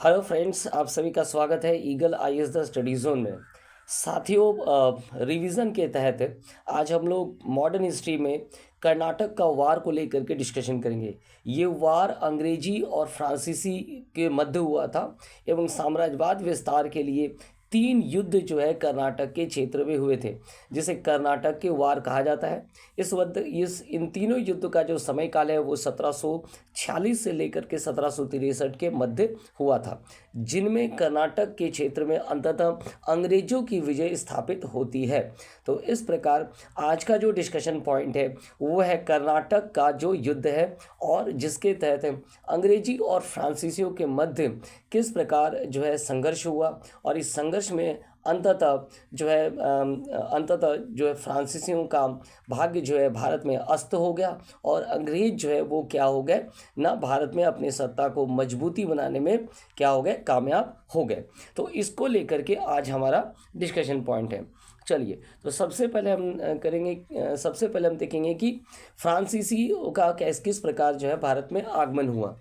Hello friends, आप सभी का स्वागत है eagle IAS the study zone में। साथियों, रिवीजन के तहत आज हम लोग मॉडर्न हिस्ट्री में कर्नाटक का वार को लेकर के डिस्कशन करेंगे। ये वार अंग्रेजी और फ्रांसीसी के मध्य हुआ था एवं साम्राज्यवाद विस्तार के लिए तीन युद्ध जो है कर्नाटक के क्षेत्र में हुए थे, जिसे कर्नाटक के वार कहा जाता है। इस इन तीनों युद्ध का जो समय काल है वो 1746 से लेकर के 1763 के मध्य हुआ था, जिनमें कर्नाटक के क्षेत्र में अंततः अंग्रेजों की विजय स्थापित होती है। तो इस प्रकार आज का जो डिस्कशन पॉइंट है वो है कर्नाटक का जो युद्ध है, और जिसके तहत अंग्रेजी और फ्रांसीसियों के मध्य किस प्रकार जो है संघर्ष हुआ, और इस संघर्ष में अंततः जो है फ्रांसीसियों का भाग्य जो है भारत में अस्त हो गया, और अंग्रेज जो है वो क्या हो गए ना, भारत में अपनी सत्ता को मजबूती बनाने में क्या हो गए, कामयाब हो गए। तो इसको लेकर के आज हमारा डिस्कशन पॉइंट है। चलिए, तो सबसे पहले हम देखेंगे कि फ्रांसीसी का किस प्रकार जो है भारत में आगमन हुआ।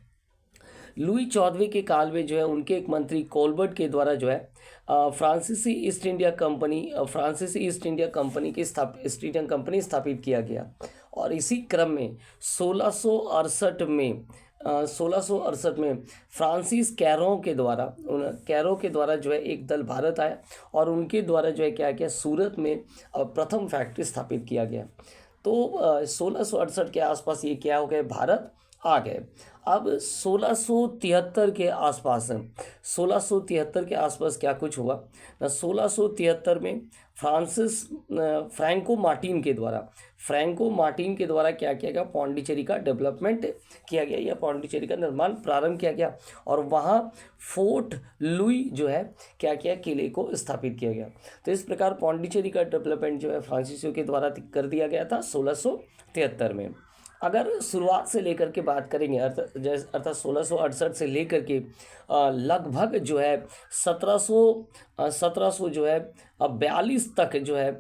लुई 14वें के काल में जो है उनके एक मंत्री कोलबर्ट के द्वारा जो है फ्रांसीसी ईस्ट इंडिया कंपनी की स्थापित किया गया। और इसी क्रम में 1668 में फ्रांसिस कैरो के द्वारा जो है एक दल भारत आया, और उनके द्वारा जो है क्या किया, सूरत में प्रथम फैक्ट्री स्थापित किया गया। तो 1668 के आसपास ये क्या हो गए, भारत आ गए। अब 1673 के आसपास क्या कुछ हुआ ना, 1673 में फ्रैंको मार्टिन के द्वारा क्या किया गया, पौंडीचेरी का डेवलपमेंट किया गया, या पौंडीचेरी का निर्माण प्रारंभ किया गया, और वहाँ फोर्ट लुई जो है क्या किया, किले को स्थापित किया गया। तो इस प्रकार पौंडीचेरी का डेवलपमेंट जो है फ्रांसीसियों के द्वारा कर दिया गया था 1673 में। अगर शुरुआत से लेकर के बात करेंगे, अर्थात 1668 से लेकर के लगभग जो है 1700 जो है 42 तक जो है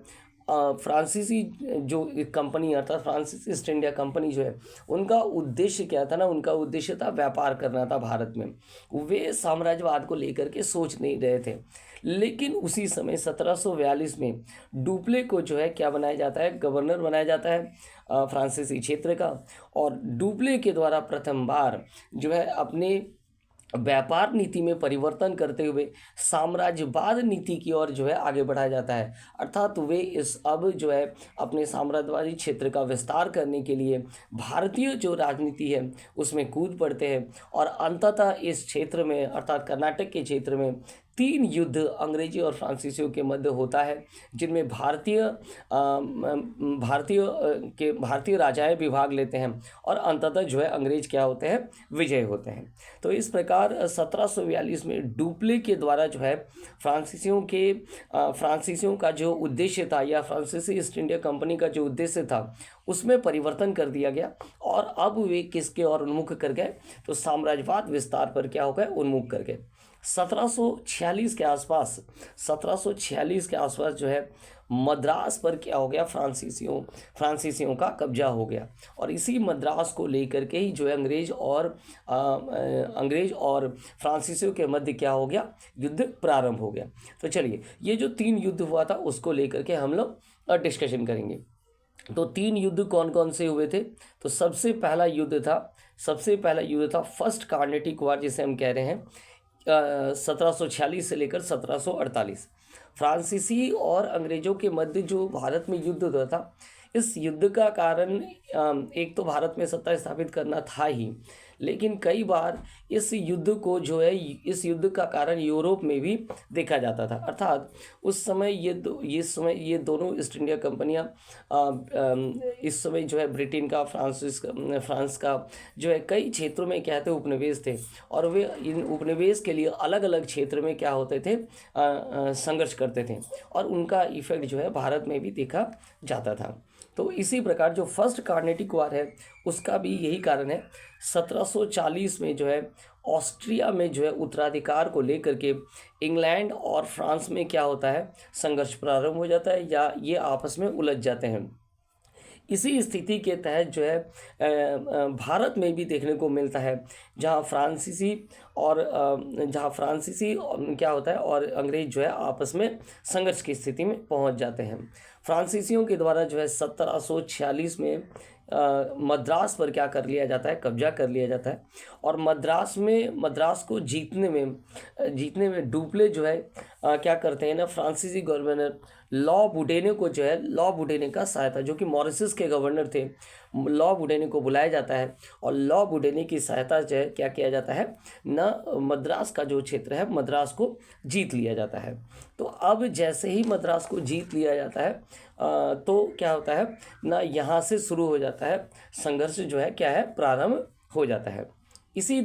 फ्रांसीसी जो कंपनी, अर्थात फ्रांसिस ईस्ट इंडिया कंपनी जो है, उनका उद्देश्य क्या था ना, उनका उद्देश्य था व्यापार करना था भारत में। वे साम्राज्यवाद को लेकर के सोच नहीं रहे थे। लेकिन उसी समय 1742 में डुप्ले को जो है क्या बनाया जाता है, गवर्नर बनाया जाता है फ्रांसीसी क्षेत्र का। और डुप्ले के द्वारा प्रथम बार जो है अपने व्यापार नीति में परिवर्तन करते हुए साम्राज्यवाद नीति की ओर जो है आगे बढ़ाया जाता है। अर्थात वे अब जो है अपने साम्राज्यवादी क्षेत्र का विस्तार करने के लिए भारतीय जो राजनीति है उसमें कूद पड़ते हैं, और अंततः इस क्षेत्र में, अर्थात कर्नाटक के क्षेत्र में, तीन युद्ध अंग्रेजी और फ्रांसीसियों के मध्य होता है, जिनमें भारतीय राजाएं भी भाग लेते हैं, और अंततः जो है अंग्रेज क्या होते हैं, विजय होते हैं। तो इस प्रकार 1742 में डुप्ले के द्वारा जो है फ्रांसीसियों का जो उद्देश्य था, या फ्रांसीसी ईस्ट इंडिया कंपनी का जो उद्देश्य था, उसमें परिवर्तन कर दिया गया, और अब वे किसके ओर उन्मुख कर गए, तो साम्राज्यवाद विस्तार पर क्या हो गए, उन्मुख कर गए। 1746 के आसपास जो है मद्रास पर क्या हो गया, फ्रांसीसियों का कब्जा हो गया, और इसी मद्रास को लेकर के ही जो है अंग्रेज और फ्रांसीसियों के मध्य क्या हो गया, युद्ध प्रारंभ हो गया। तो चलिए, ये जो तीन युद्ध हुआ था उसको लेकर के हम लोग डिस्कशन करेंगे। तो तीन युद्ध कौन कौन से हुए थे, तो सबसे पहला युद्ध था फर्स्ट कार्नेटिक वार, जिसे हम कह रहे हैं 1746 से लेकर 1748। फ्रांसीसी और अंग्रेजों के मध्य जो भारत में युद्ध हुआ था, इस युद्ध का कारण एक तो भारत में सत्ता स्थापित करना था ही, लेकिन कई बार इस युद्ध का कारण यूरोप में भी देखा जाता था। अर्थात उस समय ये दोनों ईस्ट इंडिया कंपनियां इस समय जो है ब्रिटेन का, फ्रांस का जो है कई क्षेत्रों में क्या थे, उपनिवेश थे, और वे इन उपनिवेश के लिए अलग अलग क्षेत्र में क्या होते थे, संघर्ष करते थे, और उनका इफेक्ट जो है भारत में भी देखा जाता था। तो इसी प्रकार जो फर्स्ट कार्नेटिक वार है उसका भी यही कारण है। 1740 में जो है ऑस्ट्रिया में जो है उत्तराधिकार को लेकर के इंग्लैंड और फ्रांस में क्या होता है, संघर्ष प्रारंभ हो जाता है, या ये आपस में उलझ जाते हैं। इसी स्थिति के तहत जो है भारत में भी देखने को मिलता है, जहाँ फ्रांसीसी क्या होता है और अंग्रेज जो है आपस में संघर्ष की स्थिति में पहुंच जाते हैं। फ्रांसीसियों के द्वारा जो है 1746 में मद्रास पर क्या कर लिया जाता है, कब्जा कर लिया जाता है। और मद्रास को जीतने में डुप्ले जो है क्या करते हैं ना, फ्रांसीसी गवर्नर लॉ बुडेने का सहायता, जो कि मॉरिशस के गवर्नर थे, लॉ बुडेने को बुलाया जाता है और लॉ बुडेने की सहायता जो है क्या किया जाता है ना, मद्रास का जो क्षेत्र है मद्रास को जीत लिया जाता है। तो अब जैसे ही मद्रास को जीत लिया जाता है तो क्या होता है ना, यहाँ से शुरू हो जाता है संघर्ष जो है क्या है, प्रारंभ हो जाता है। इसी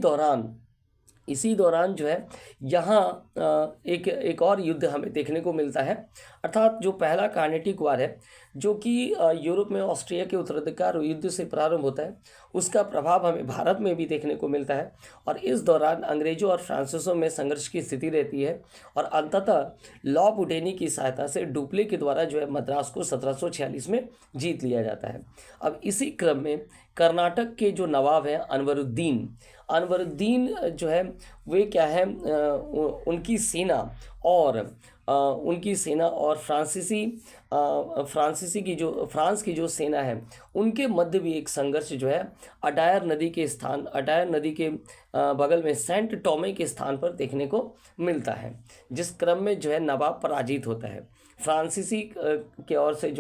दौरान जो है यहाँ एक और युद्ध हमें देखने को मिलता है, अर्थात जो पहला कार्नेटिक वार है, जो कि यूरोप में ऑस्ट्रिया के उत्तराधिकार युद्ध से प्रारंभ होता है, उसका प्रभाव हमें भारत में भी देखने को मिलता है। और इस दौरान अंग्रेजों और फ्रांसीसियों में संघर्ष की स्थिति रहती है और अंततः लॉ बुडेनी की सहायता से डुप्ले के द्वारा जो है मद्रास को 1746 में जीत लिया जाता है। अब इसी क्रम में कर्नाटक के जो नवाब हैं अनवरुद्दीन जो है वे क्या है, उनकी सेना और फ्रांस की जो सेना है, उनके मध्य भी एक संघर्ष जो है अडायर नदी के बगल में सेंट टोमे के स्थान पर देखने को मिलता है, जिस क्रम में जो है नवाब पराजित होता है। फ्रांसीसियों की ओर से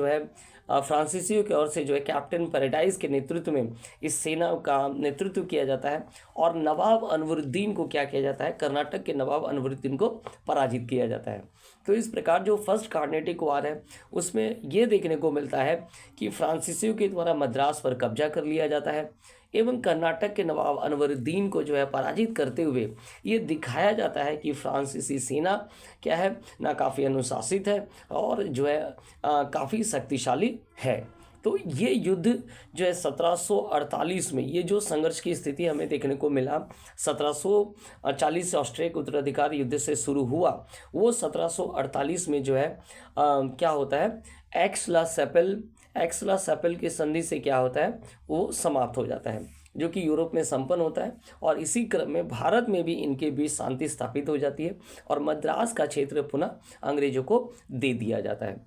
जो है कैप्टन पैराडाइज के नेतृत्व में इस सेना का नेतृत्व किया जाता है और नवाब अनवरुद्दीन को क्या किया जाता है, कर्नाटक के नवाब अनवरुद्दीन को पराजित किया जाता है। तो इस प्रकार जो फर्स्ट कार्नेटिक वार है उसमें ये देखने को मिलता है कि फ्रांसीसियों के द्वारा मद्रास पर कब्जा कर लिया जाता है एवं कर्नाटक के नवाब अनवरुद्दीन को जो है पराजित करते हुए ये दिखाया जाता है कि फ्रांसीसी सेना क्या है ना, काफ़ी अनुशासित है और जो है काफ़ी शक्तिशाली है। तो ये युद्ध जो है 1748 में, ये जो संघर्ष की स्थिति हमें देखने को मिला 1740 से ऑस्ट्रिया के उत्तराधिकार युद्ध से शुरू हुआ, वो 1748 में जो है क्या होता है, एक्सला सेपल की संधि से क्या होता है, वो समाप्त हो जाता है, जो कि यूरोप में संपन्न होता है। और इसी क्रम में भारत में भी इनके बीच शांति स्थापित हो जाती है और मद्रास का क्षेत्र पुनः अंग्रेजों को दे दिया जाता है।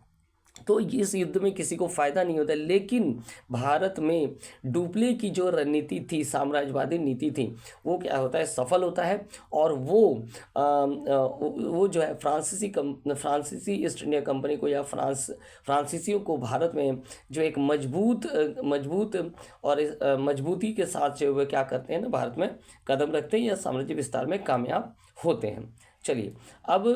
तो इस युद्ध में किसी को फायदा नहीं होता, लेकिन भारत में डुप्ले की जो रणनीति थी, साम्राज्यवादी नीति थी, वो क्या होता है, सफल होता है और वो जो है फ्रांसीसी ईस्ट इंडिया कंपनी को या फ्रांसीसियों को भारत में जो एक मजबूत और मजबूती के साथ जो वे क्या करते हैं ना, भारत में कदम रखते हैं या साम्राज्य विस्तार में कामयाब होते हैं। चलिए अब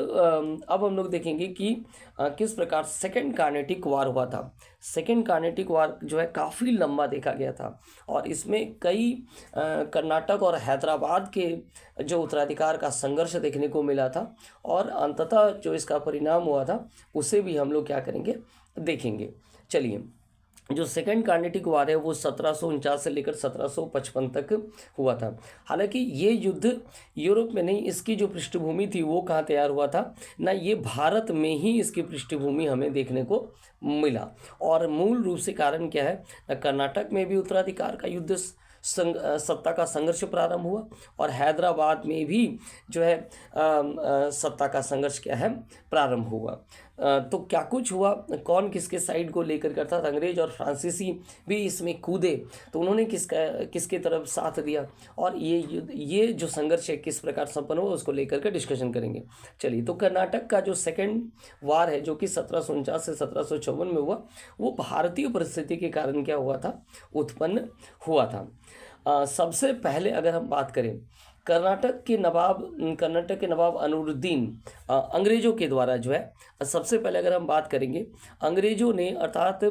हम लोग देखेंगे कि किस प्रकार सेकेंड कार्नेटिक वार हुआ था। सेकेंड कार्नेटिक वार जो है काफ़ी लंबा देखा गया था और इसमें कई कर्नाटक और हैदराबाद के जो उत्तराधिकार का संघर्ष देखने को मिला था और अंततः जो इसका परिणाम हुआ था उसे भी हम लोग क्या करेंगे, देखेंगे। चलिए, जो सेकेंड कार्नेटिक वार है वो 1749 से लेकर 1755 तक हुआ था। हालांकि ये युद्ध यूरोप में नहीं, इसकी जो पृष्ठभूमि थी वो कहाँ तैयार हुआ था ना, ये भारत में ही इसकी पृष्ठभूमि हमें देखने को मिला। और मूल रूप से कारण क्या है ना, कर्नाटक में भी उत्तराधिकार का युद्ध सत्ता का संघर्ष प्रारंभ हुआ और हैदराबाद में भी जो है सत्ता का संघर्ष क्या है, प्रारंभ हुआ। तो क्या कुछ हुआ, कौन किसके साइड को लेकर करता था, अंग्रेज और फ्रांसीसी भी इसमें कूदे, तो उन्होंने किसके तरफ साथ दिया और ये जो संघर्ष है किस प्रकार संपन्न हुआ उसको लेकर के डिस्कशन करेंगे। चलिए, तो कर्नाटक का जो सेकेंड वार है जो कि 1749 से 1754 में हुआ, वो भारतीय परिस्थिति के कारण क्या हुआ था, उत्पन्न हुआ था। सबसे पहले अगर हम बात करें कर्नाटक के नवाब अनवरुद्दीन अंग्रेजों के द्वारा जो है, सबसे पहले अगर हम बात करेंगे अंग्रेजों ने अर्थात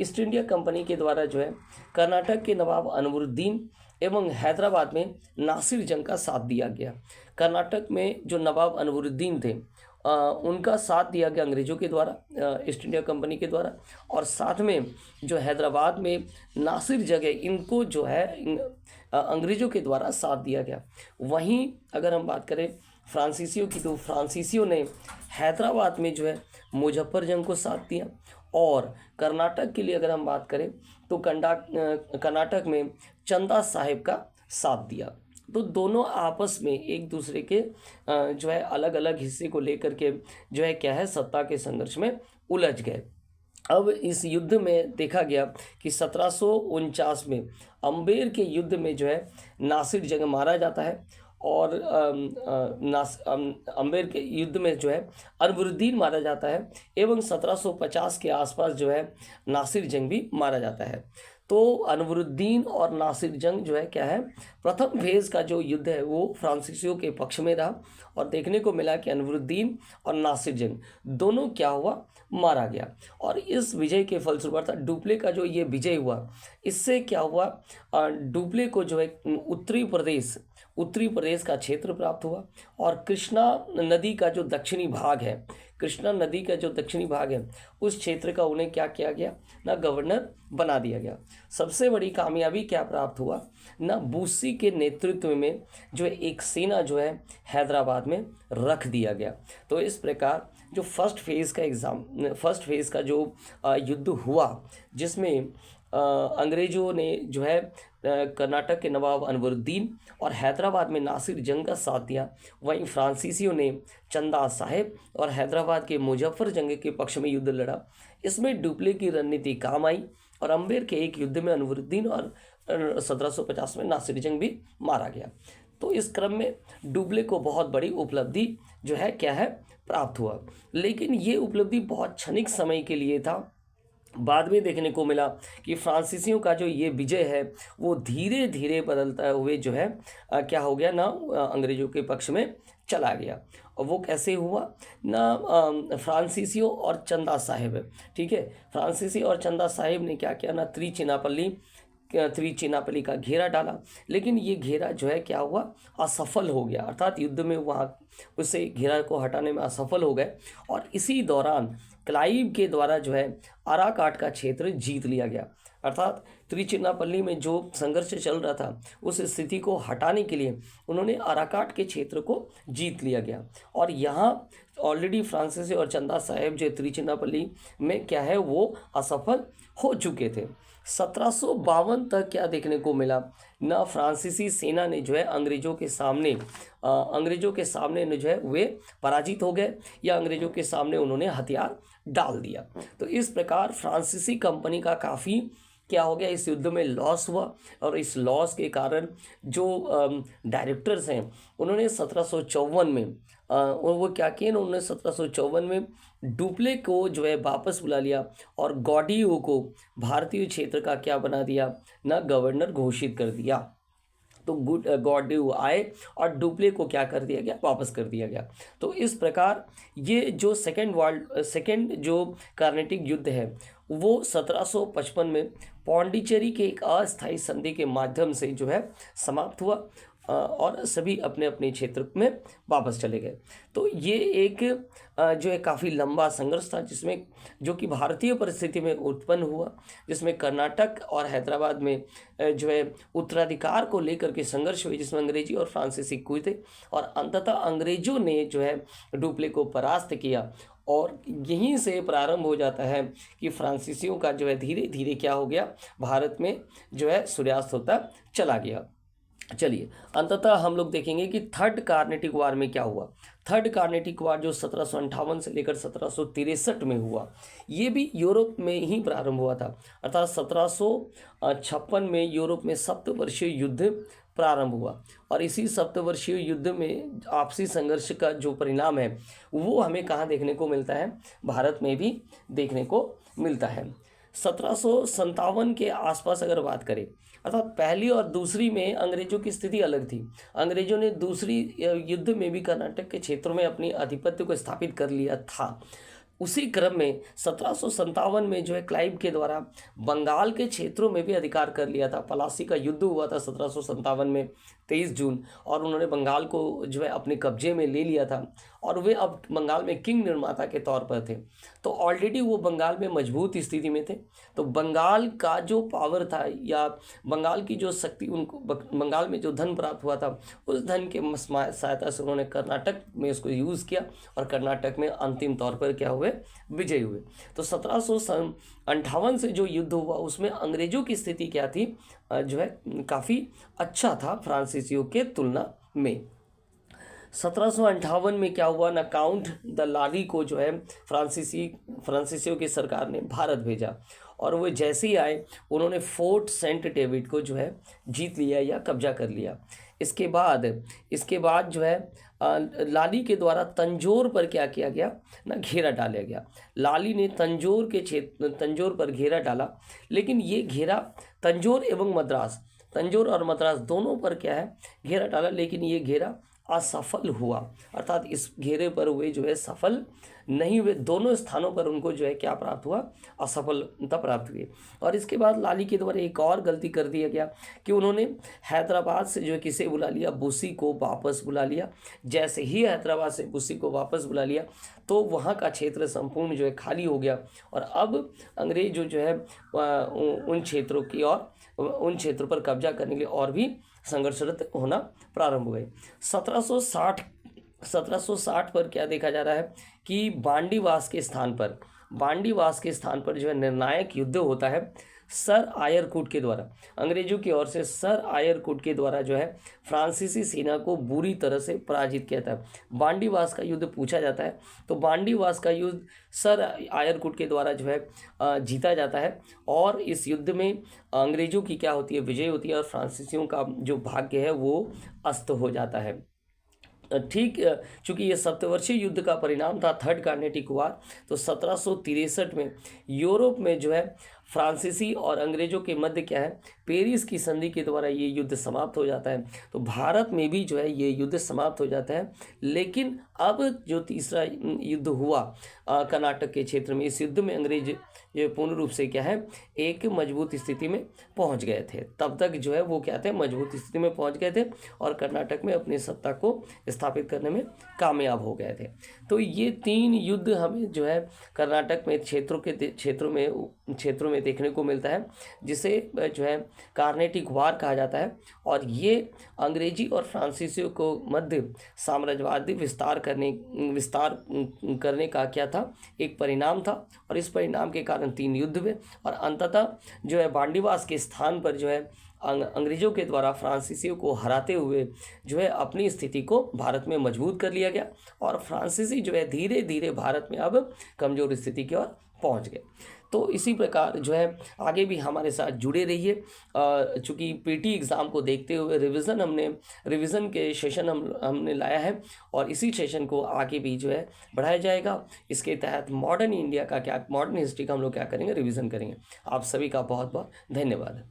ईस्ट इंडिया कंपनी के द्वारा जो है कर्नाटक के नवाब अनवरुद्दीन एवं हैदराबाद में नासिर जंग का साथ दिया गया। कर्नाटक में जो नवाब अनवरुद्दीन थे उनका साथ दिया गया अंग्रेज़ों के द्वारा, ईस्ट इंडिया कंपनी के द्वारा, और साथ में जो हैदराबाद में नासिर जगह इनको जो है अंग्रेज़ों के द्वारा साथ दिया गया। वहीं अगर हम बात करें फ्रांसीसियों की, तो फ्रांसीसियों ने हैदराबाद में जो है मुजफ्फर जंग को साथ दिया और कर्नाटक के लिए अगर हम बात करें तो कर्नाटक में चंदा साहेब का साथ दिया। तो दोनों आपस में एक दूसरे के जो है अलग अलग हिस्से को लेकर के जो है क्या है सत्ता के संघर्ष में उलझ गए। अब इस युद्ध में देखा गया कि 1749 में अम्बेर के युद्ध में जो है नासिर जंग मारा जाता है और अम्बेर के युद्ध में जो है अनवरुद्दीन मारा जाता है एवं 1750 के आसपास जो है नासिर जंग भी मारा जाता है। तो अनवरुद्दीन और नासिर जंग जो है क्या है प्रथम फेज का जो युद्ध है वो फ्रांसीसियों के पक्ष में रहा और देखने को मिला कि अनवरुद्दीन और नासिर जंग दोनों क्या हुआ मारा गया। और इस विजय के फलस्वरूप डुप्ले का जो ये विजय हुआ इससे क्या हुआ डुप्ले को जो है उत्तरी प्रदेश का क्षेत्र प्राप्त हुआ और कृष्णा नदी का जो दक्षिणी भाग है उस क्षेत्र का उन्हें क्या किया गया ना गवर्नर बना दिया गया। सबसे बड़ी कामयाबी क्या प्राप्त हुआ ना बूसी के नेतृत्व में जो एक सेना जो है हैदराबाद में रख दिया गया। तो इस प्रकार जो फर्स्ट फेज़ का जो युद्ध हुआ जिसमें अंग्रेज़ों ने जो है कर्नाटक के नवाब अनवरुद्दीन और हैदराबाद में नासिर जंग का साथ दिया, वहीं फ्रांसीसियों ने चंदा साहेब और हैदराबाद के मुजफ्फर जंग के पक्ष में युद्ध लड़ा। इसमें डुप्ले की रणनीति काम आई और अम्बेर के एक युद्ध में अनवरुद्दीन और 1750 में नासिर जंग भी मारा गया। तो इस क्रम में डुप्ले को बहुत बड़ी उपलब्धि जो है क्या है प्राप्त हुआ, लेकिन ये उपलब्धि बहुत क्षणिक समय के लिए था। बाद में देखने को मिला कि फ्रांसीसियों का जो ये विजय है वो धीरे धीरे बदलता हुए जो है क्या हो गया ना अंग्रेज़ों के पक्ष में चला गया। और वो कैसे हुआ ना फ्रांसीसियों और चंदा साहेब, ठीक है, फ्रांसीसी और चंदा साहेब ने क्या किया ना त्रिचिनापल्ली का घेरा डाला, लेकिन ये घेरा जो है क्या हुआ असफल हो गया, अर्थात युद्ध में वहाँ उसे घेरा को हटाने में असफल हो गए। और इसी दौरान क्लाइव के द्वारा जो है अराकाट का क्षेत्र जीत लिया गया, अर्थात त्रिचिनापल्ली में जो संघर्ष चल रहा था उस स्थिति को हटाने के लिए उन्होंने अराकाट के क्षेत्र को जीत लिया गया। और यहाँ ऑलरेडी फ्रांसीसी और चंदा साहेब जो त्रिचिनापल्ली में क्या है वो असफल हो चुके थे। 1752 तक क्या देखने को मिला ना फ्रांसीसी सेना ने जो है अंग्रेज़ों के सामने जो है वे पराजित हो गए या अंग्रेज़ों के सामने उन्होंने हथियार डाल दिया। तो इस प्रकार फ्रांसीसी कंपनी का काफ़ी क्या हो गया इस युद्ध में लॉस हुआ। और इस लॉस के कारण जो डायरेक्टर्स हैं उन्होंने 1754 में वो क्या किए ना उन्होंने 1754 में डुप्ले को जो है वापस बुला लिया और गॉडियो को भारतीय क्षेत्र का क्या बना दिया ना गवर्नर घोषित कर दिया। तो गॉडियो आए और डुप्ले को क्या कर दिया गया वापस कर दिया गया। तो इस प्रकार ये जो सेकेंड जो कार्नेटिक युद्ध है वो 1755 में पौंडीचेरी के एक अस्थायी संधि के माध्यम से जो है समाप्त हुआ और सभी अपने अपने क्षेत्र में वापस चले गए। तो ये एक जो है काफ़ी लंबा संघर्ष था जिसमें जो कि भारतीय परिस्थिति में उत्पन्न हुआ, जिसमें कर्नाटक और हैदराबाद में जो है उत्तराधिकार को लेकर के संघर्ष हुए, जिसमें अंग्रेजी और फ्रांसीसी कुछ थे और अंततः अंग्रेजों ने जो है डुप्ले को परास्त किया। और यहीं से प्रारंभ हो जाता है कि फ्रांसीसियों का जो है धीरे धीरे क्या हो गया भारत में जो है सूर्यास्त होता चला गया। चलिए अंततः हम लोग देखेंगे कि थर्ड कार्नेटिक वार में क्या हुआ। थर्ड कार्नेटिक वार जो 1758 से लेकर 1763 में हुआ, ये भी यूरोप में ही प्रारंभ हुआ था, अर्थात 1756 में यूरोप में सप्तवर्षीय युद्ध प्रारंभ हुआ और इसी सप्तवर्षीय युद्ध में आपसी संघर्ष का जो परिणाम है वो हमें कहाँ देखने को मिलता है, भारत में भी देखने को मिलता है। 1757 के आसपास अगर बात करें, अर्थात पहली और दूसरी में अंग्रेजों की स्थिति अलग थी। अंग्रेजों ने दूसरी युद्ध में भी कर्नाटक के क्षेत्रों में अपनी आधिपत्य को स्थापित कर लिया था। उसी क्रम में 1757 में जो है क्लाइव के द्वारा बंगाल के क्षेत्रों में भी अधिकार कर लिया था। पलासी का युद्ध हुआ था 1757 में 23 जून और उन्होंने बंगाल को जो है अपने कब्जे में ले लिया था और वे अब बंगाल में किंग निर्माता के तौर पर थे। तो ऑलरेडी वो बंगाल में मजबूत स्थिति में थे। तो बंगाल का जो पावर था या बंगाल की जो शक्ति, उनको बंगाल में जो धन प्राप्त हुआ था उस धन के सहायता से उन्होंने कर्नाटक में उसको यूज़ किया और कर्नाटक में अंतिम तौर पर क्या हुए विजयी हुए। तो 1758 से जो युद्ध हुआ उसमें अंग्रेजों की स्थिति क्या थी, जो है काफ़ी अच्छा था फ्रांसीसियों के तुलना में। 1758 में क्या हुआ ना, काउंट द लाली को जो है फ्रांसीसियों की सरकार ने भारत भेजा, और वो जैसे ही आए उन्होंने फोर्ट सेंट डेविड को जो है जीत लिया या कब्जा कर लिया। इसके बाद जो है लाली के द्वारा तंजौर पर क्या किया गया ना, घेरा डाला गया। लाली ने तंजौर पर घेरा डाला, लेकिन ये घेरा तंजौर और मद्रास दोनों पर क्या है घेरा डाला, लेकिन ये घेरा असफल हुआ, अर्थात इस घेरे पर वे जो है सफल नहीं हुए। दोनों स्थानों पर उनको जो है क्या प्राप्त हुआ, असफलता प्राप्त हुई। और इसके बाद लाली के द्वारा एक और गलती कर दिया गया कि उन्होंने हैदराबाद से जो है किसे बुला लिया, बुस्सी को वापस बुला लिया। जैसे ही हैदराबाद से बुस्सी को वापस बुला लिया तो वहाँ का क्षेत्र संपूर्ण जो है खाली हो गया, और अब अंग्रेज जो है उन क्षेत्रों पर कब्जा करने के लिए और भी संघर्षरत होना प्रारंभ हुए। 1760 पर क्या देखा जा रहा है कि बांडीवास के स्थान पर जो है निर्णायक युद्ध होता है सर आयरकुट के द्वारा। अंग्रेजों की ओर से सर आयरकुट के द्वारा जो है फ्रांसीसी सेना को बुरी तरह से पराजित किया था। बांडीवास का युद्ध पूछा जाता है, तो बांडीवास का युद्ध सर आयरकुट के द्वारा जो है जीता जाता है, और इस युद्ध में अंग्रेजों की क्या होती है, विजय होती है, और फ्रांसीसियों का जो भाग्य है वो अस्त हो जाता है। ठीक, चूंकि ये सप्तवर्षीय युद्ध का परिणाम था, थर्ड कार्नेटिक वॉर, तो 1763 में यूरोप में जो है फ्रांसीसी और अंग्रेजों के मध्य क्या है, पेरिस की संधि के द्वारा ये युद्ध समाप्त हो जाता है। तो भारत में भी जो है ये युद्ध समाप्त हो जाता है, लेकिन अब जो तीसरा युद्ध हुआ कर्नाटक के क्षेत्र में, इस युद्ध में अंग्रेज ये पूर्ण रूप से क्या है, एक मजबूत स्थिति में पहुंच गए थे। तब तक जो है वो क्या थे, मजबूत स्थिति में पहुंच गए थे और कर्नाटक में अपनी सत्ता को स्थापित करने में कामयाब हो गए थे। तो ये 3 युद्ध हमें जो है कर्नाटक में क्षेत्रों में देखने को मिलता है, जिसे जो है कार्नेटिक वार कहा जाता है, और ये अंग्रेजी और फ्रांसीसियों को मध्य साम्राज्यवादी विस्तार करने का क्या था, एक परिणाम था। और इस परिणाम के कारण 3 युद्ध हुए, और अंततः जो है बांडीवास के स्थान पर जो है अंग्रेजों के द्वारा फ्रांसीसियों को हराते हुए जो है अपनी स्थिति को भारत में मजबूत कर लिया गया, और फ्रांसीसी जो है धीरे धीरे भारत में अब कमजोर स्थिति की ओर पहुंच गए। तो इसी प्रकार जो है आगे भी हमारे साथ जुड़े रहिए। चूँकि पीटी एग्ज़ाम को देखते हुए रिवीजन के सेशन हमने लाया है, और इसी सेशन को आगे भी जो है बढ़ाया जाएगा। इसके तहत मॉडर्न हिस्ट्री का हम लोग क्या करेंगे, रिवीजन करेंगे। आप सभी का बहुत बहुत धन्यवाद।